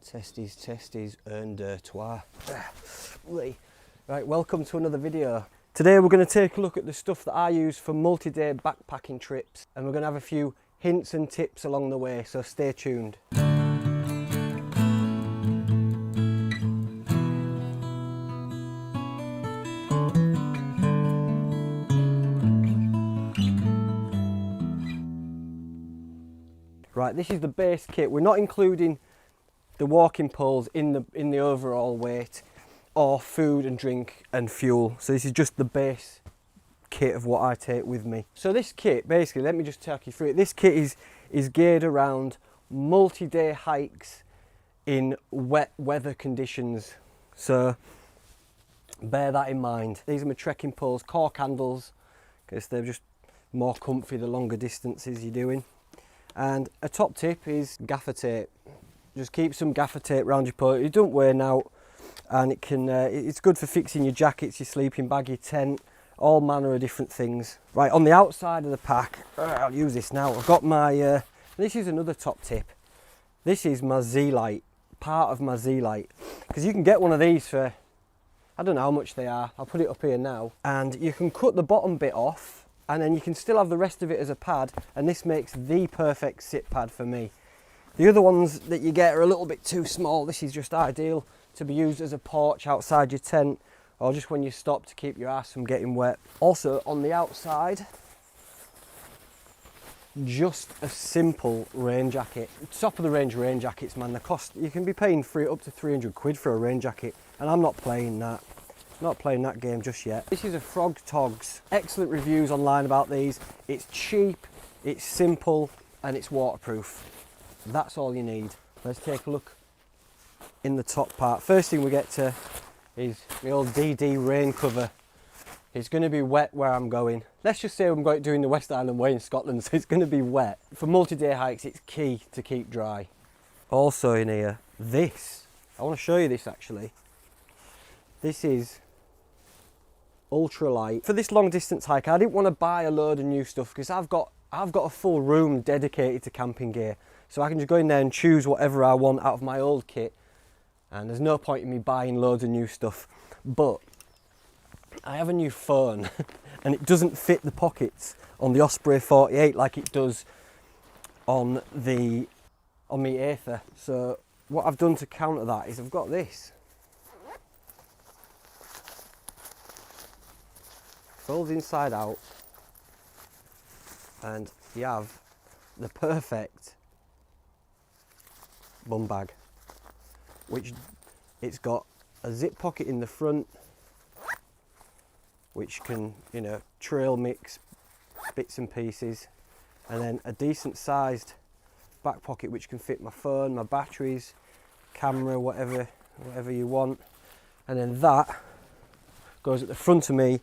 Testes, un, deux, trois. Right, welcome to another video. Today we're going to take a look at the stuff that I use for multi-day backpacking trips, and we're going to have a few hints and tips along the way, so stay tuned. Right, this is the base kit. We're not including the walking poles in the overall weight, or food and drink and fuel. So this is just the base kit of what I take with me. So this kit, basically, let me just take you through it. This kit is geared around multi-day hikes in wet weather conditions. So bear that in mind. These are my trekking poles, cork handles, because they're just more comfy the longer distances you're doing. And a top tip is gaffer tape. Just keep some gaffer tape around your pole. It don't wear out, and it can. It's good for fixing your jackets, your sleeping bag, your tent, all manner of different things. Right, on the outside of the pack, I'll use this now. I've got my. This is another top tip. This is my Z-Lite, part of my Z-Lite, because you can get one of these for, I don't know how much they are. I'll put it up here now, and you can cut the bottom bit off. And then you can still have the rest of it as a pad, and this makes the perfect sit pad for me. The other ones that you get are a little bit too small. This is just ideal to be used as a porch outside your tent, or just when you stop to keep your ass from getting wet. Also on the outside, just a simple rain jacket. Top of the range rain jackets, man, the cost, you can be paying up to 300 quid for a rain jacket, and I'm not playing that. Not playing that game just yet. This is a Frog Togs. Excellent reviews online about these. It's cheap, it's simple, and it's waterproof. That's all you need. Let's take a look in the top part. First thing we get to is the old DD rain cover. It's going to be wet where I'm going. Let's just say I'm doing the West Island Way in Scotland, so it's going to be wet. For multi-day hikes, it's key to keep dry. Also in here, this. I want to show you this actually. This is ultralight. For this long distance hike, I didn't want to buy a load of new stuff because I've got a full room dedicated to camping gear, so I can just go in there and choose whatever I want out of my old kit, and there's no point in me buying loads of new stuff. But I have a new phone and it doesn't fit the pockets on the Osprey 48 like it does on my Aether. So what I've done to counter that is I've got this. Folds inside out, and you have the perfect bum bag, which it's got a zip pocket in the front, which can, you know, trail mix bits and pieces, and then a decent sized back pocket which can fit my phone, my batteries, camera, whatever you want, and then that goes at the front of me.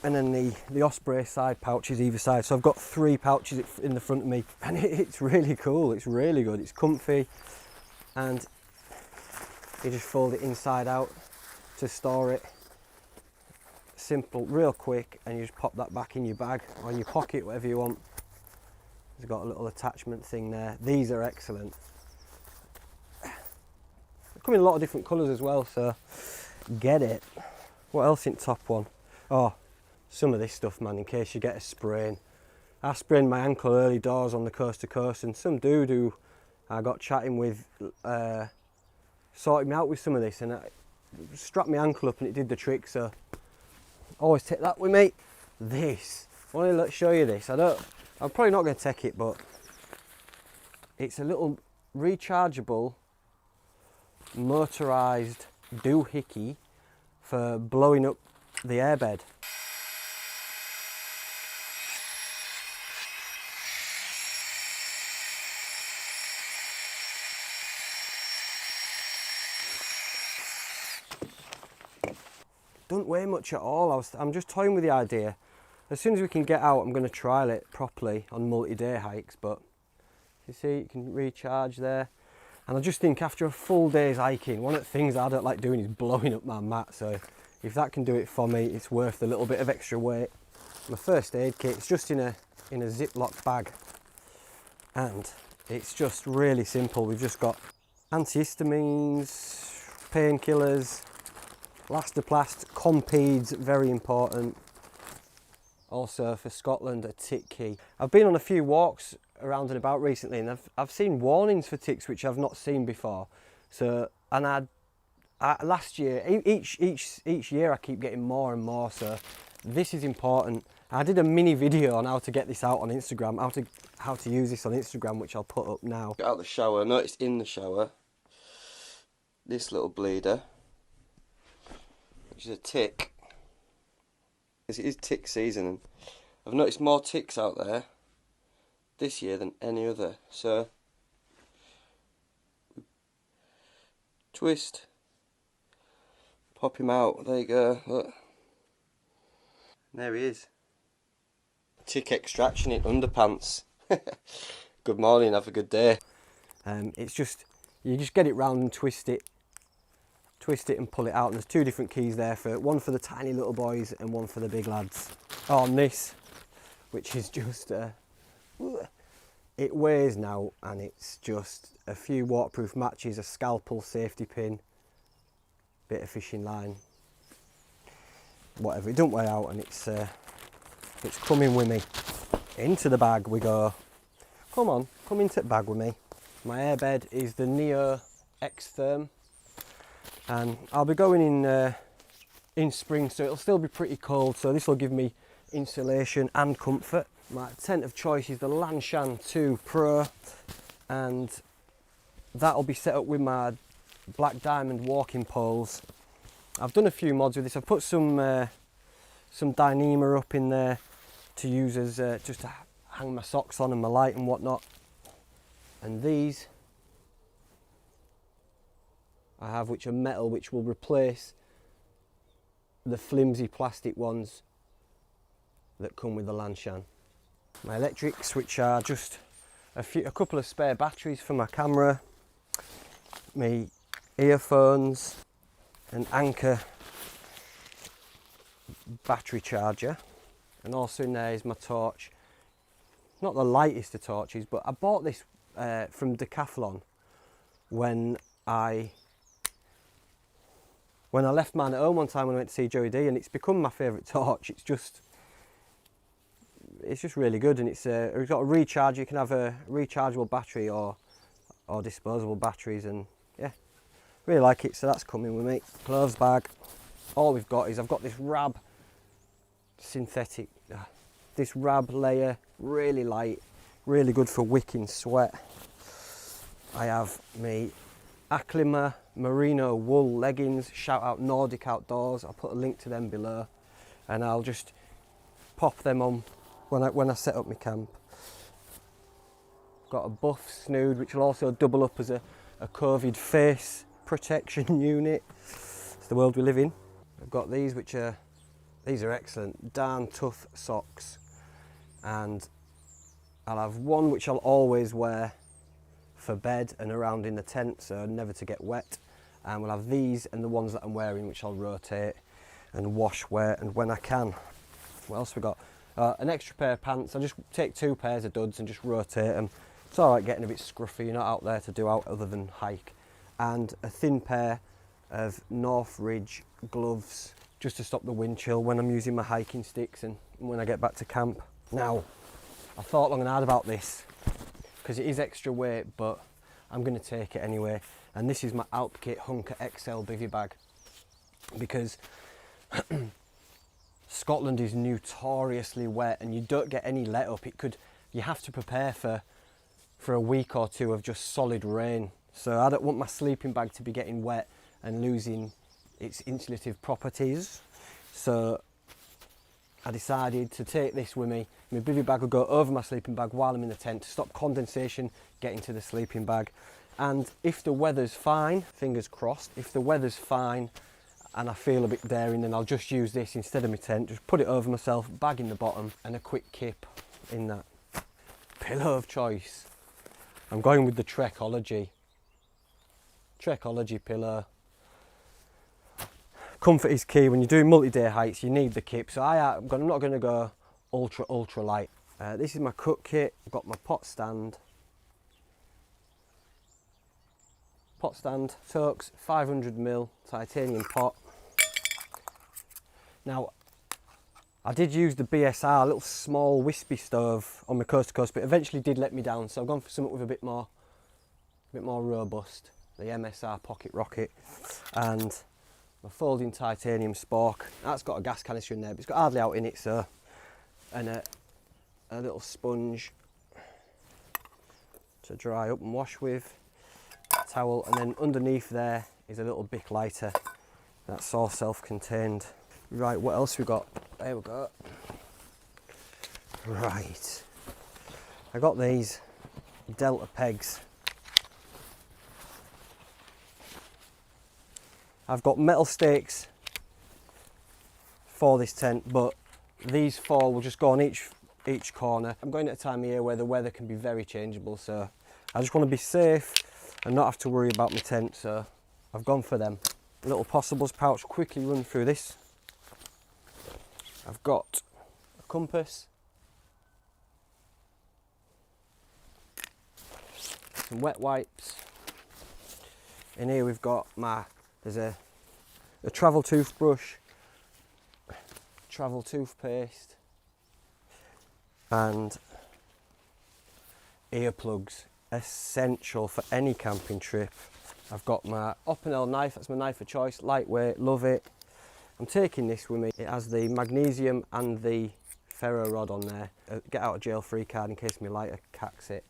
And then the Osprey side pouches either side. So I've got 3 pouches in the front of me, and it's really cool. It's really good. It's comfy, and you just fold it inside out to store it. Simple, real quick, and you just pop that back in your bag or in your pocket, whatever you want. It's got a little attachment thing there. These are excellent. They come in a lot of different colours as well, so get it. What else in top one? Oh, some of this stuff, man, in case you get a sprain. I sprained my ankle early doors on the coast to coast, and some dude who I got chatting with sorted me out with some of this, and I strapped my ankle up and it did the trick, so always take that with me. This, I want to show you this. I'm probably not going to take it, but it's a little rechargeable motorised doohickey for blowing up the airbed. Don't weigh much at all. I'm just toying with the idea. As soon as we can get out, I'm going to trial it properly on multi-day hikes, but you see, you can recharge there. And I just think after a full day's hiking, one of the things I don't like doing is blowing up my mat, so if that can do it for me, it's worth the little bit of extra weight. My first aid kit, it's just in a Ziploc bag, and it's just really simple. We've just got Antihistamines, painkillers, Elastoplast, Compeeds, very important. Also for Scotland, a tick key. I've been on a few walks around and about recently, and I've seen warnings for ticks which I've not seen before. So, and last year, each year I keep getting more and more. So this is important. I did a mini video on how to get this out on Instagram, how to use this on Instagram, which I'll put up now. Get out the shower. Noticed in the shower this little bleeder, which is a tick. It is tick season, and I've noticed more ticks out there this year than any other. So twist, pop him out. There you go. Look, there he is. Tick extraction in underpants. Good morning. Have a good day. It's just, you just get it round and twist it and pull it out, and there's two different keys there, one for the tiny little boys and one for the big lads. On this, which is just it weighs now, and it's just a few waterproof matches, a scalpel, safety pin, bit of fishing line, whatever. It don't weigh out, and it's coming with me. Into the bag we go. Come on, come into the bag with me. My airbed is the Neo X-Therm. And I'll be going in spring, so it'll still be pretty cold, so this will give me insulation and comfort. My tent of choice is the Lanshan 2 Pro, and that'll be set up with my Black Diamond walking poles. I've done a few mods with this. I've put some Dyneema up in there to use as just to hang my socks on and my light and whatnot. And these I have, which are metal, which will replace the flimsy plastic ones that come with the Lanshan. My electrics, which are just a couple of spare batteries for my camera, my earphones, an Anker battery charger, and also in there is my torch. Not the lightest of torches, but I bought this from Decathlon when I left mine at home one time when I went to see Joey D, and it's become my favourite torch. It's just really good, and it's got a recharge. You can have a rechargeable battery or disposable batteries, and yeah, really like it. So that's coming with me. Clothes bag. All we've got is I've got this Rab synthetic, this Rab layer, really light, really good for wicking sweat. I have me Aclima merino wool leggings, shout out Nordic Outdoors. I'll put a link to them below, and I'll just pop them on when I set up my camp. Got a Buff Snood, which will also double up as a COVID face protection unit. It's the world we live in. I've got these, these are excellent, Darn Tough socks, and I'll have one which I'll always wear for bed and around in the tent, so never to get wet. And we'll have these and the ones that I'm wearing, which I'll rotate and wash where and when I can. What else we got? An extra pair of pants. I just take 2 pairs of duds and just rotate them. It's all right getting a bit scruffy. You're not out there to do out other than hike. And a thin pair of Northridge gloves, just to stop the wind chill when I'm using my hiking sticks and when I get back to camp. Now, I thought long and hard about this, because it is extra weight, but I'm going to take it anyway. And this is my Alpkit Hunker XL bivy bag, because Scotland is notoriously wet and you don't get any let up. You have to prepare for a week or two of just solid rain. So I don't want my sleeping bag to be getting wet and losing its insulative properties. So I decided to take this with me. My bivy bag will go over my sleeping bag while I'm in the tent to stop condensation getting to the sleeping bag. And if the weather's fine, fingers crossed, if the weather's fine and I feel a bit daring, then I'll just use this instead of my tent. Just put it over myself, bag in the bottom, and a quick kip in that. Pillow of choice. I'm going with the Trekology pillow. Comfort is key. When you're doing multi-day hikes, you need the kip. So I'm not going to go ultra light. This is my cook kit. I've got my pot stand. pot stand, Toaks 500ml titanium pot. Now, I did use the BSR, a little small wispy stove on my coast to coast, but eventually did let me down, so I've gone for something with a bit more robust, the MSR Pocket Rocket, and my folding titanium spork. That's got a gas canister in there, but it's got hardly out in it, so, and a little sponge to dry up and wash with, a towel, and then underneath there is a little Bic lighter. That's all self-contained. Right, what else we got? There we go. Right, I got these Delta pegs. I've got metal stakes for this tent, but these 4 will just go on each corner. I'm going at a time of year where the weather can be very changeable, so I just want to be safe and not have to worry about my tent, so I've gone for them. A little Possibles pouch, quickly run through this. I've got a compass, some wet wipes. In here we've got there's a travel toothbrush, travel toothpaste, and earplugs, essential for any camping trip. I've got my Opinel knife, that's my knife of choice, lightweight, love it. I'm taking this with me. It has the magnesium and the ferro rod on there. Get out of jail free card in case my lighter cacks it.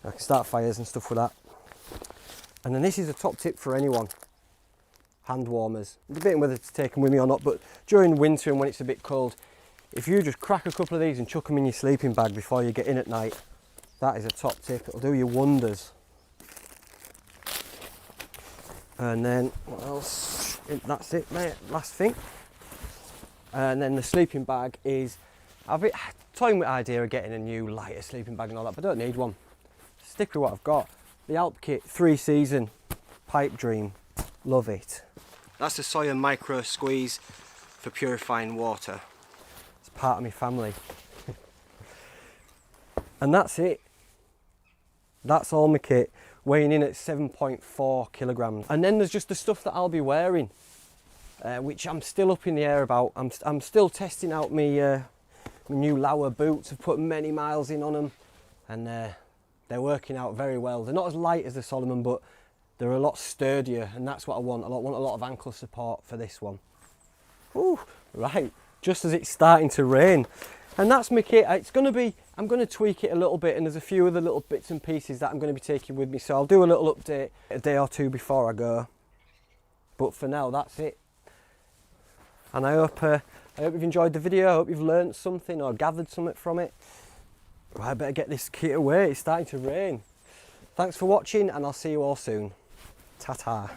I can start fires and stuff with that. And then this is a top tip for anyone. Hand warmers. I'm debating whether to take them with me or not, but during winter and when it's a bit cold, if you just crack a couple of these and chuck them in your sleeping bag before you get in at night, that is a top tip. It'll do you wonders. And then what else? That's it, mate. Last thing. And then the sleeping bag is, I've been toying with the idea of getting a new lighter sleeping bag and all that, but I don't need one. Stick with what I've got. The Alp Kit 3-season Pipe Dream. Love it. That's the Sawyer Micro Squeeze for purifying water. It's part of my family. And that's it. That's all my kit, weighing in at 7.4 kilograms. And then there's just the stuff that I'll be wearing, which I'm still up in the air about. I'm still testing out my new Lauer boots. I've put many miles in on them, and they're working out very well. They're not as light as the Salomon, but they're a lot sturdier, and that's what I want. I want a lot of ankle support for this one. Ooh, right, just as it's starting to rain. And that's my kit. I'm going to tweak it a little bit, and there's a few other little bits and pieces that I'm going to be taking with me, so I'll do a little update a day or two before I go. But for now, that's it. And I hope you've enjoyed the video. I hope you've learned something or gathered something from it. Well, I better get this kit away. It's starting to rain. Thanks for watching, and I'll see you all soon. Ta-ta.